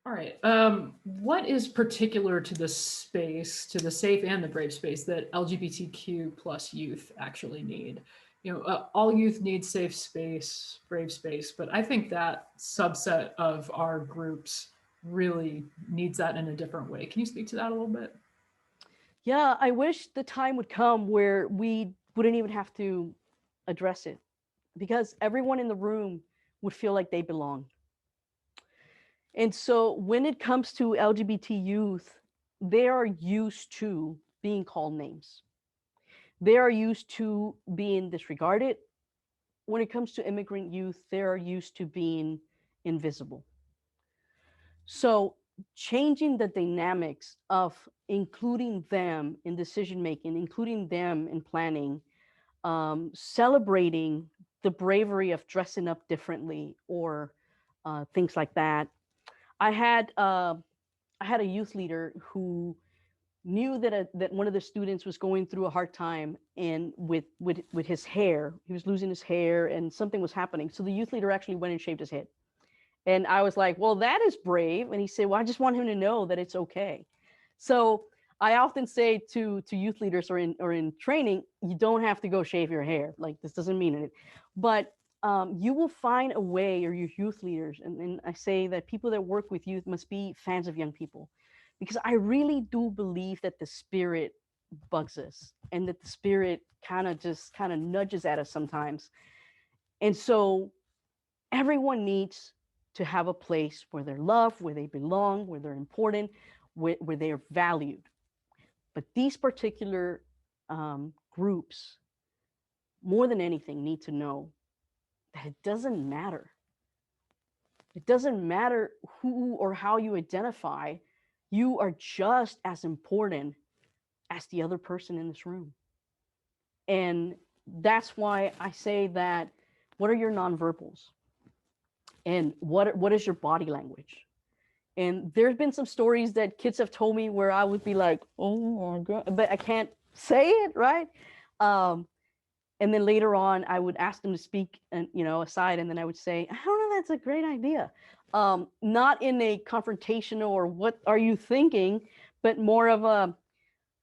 All right. What is particular to the space, to the safe and the brave space that LGBTQ plus youth actually need? All youth need safe space, brave space, but I think that subset of our groups really needs that in a different way. Can you speak to that a little bit? Yeah, I wish the time would come where we wouldn't even have to address it because everyone in the room would feel like they belong. And so when it comes to LGBT youth, they are used to being called names. They are used to being disregarded. When it comes to immigrant youth, they are used to being invisible. So changing the dynamics of including them in decision making, including them in planning, celebrating the bravery of dressing up differently or things like that. I had uh, I had a youth leader who knew that one of the students was going through a hard time and with his hair, he was losing his hair and something was happening. So the youth leader actually went and shaved his head. And I was like, well, that is brave. And he said, well, I just want him to know that it's okay. So I often say to youth leaders or in training, you don't have to go shave your hair. Like this doesn't mean it, but you will find a way, or your youth leaders, and I say that people that work with youth must be fans of young people, because I really do believe that the spirit bugs us and that the spirit kind of nudges at us sometimes. And so everyone needs to have a place where they're loved, where they belong, where they're important, where they're valued. But these particular groups, more than anything, need to know that it doesn't matter. It doesn't matter who or how you identify, you are just as important as the other person in this room. And that's why I say that what are your nonverbals? And what is your body language? And there's been some stories that kids have told me where I would be like, oh my God, but I can't say it, right? Um, and then later on, I would ask them to speak, and aside, and then I would say, I don't know, that's a great idea. Not in a confrontational or what are you thinking, but more of a,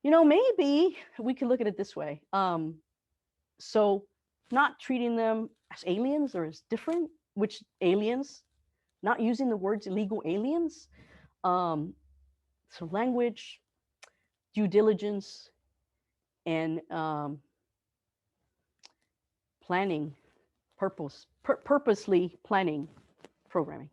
maybe we could look at it this way. So not treating them as aliens or as different, which aliens, not using the words illegal aliens. Um, so language, due diligence, and planning, purposely planning programming.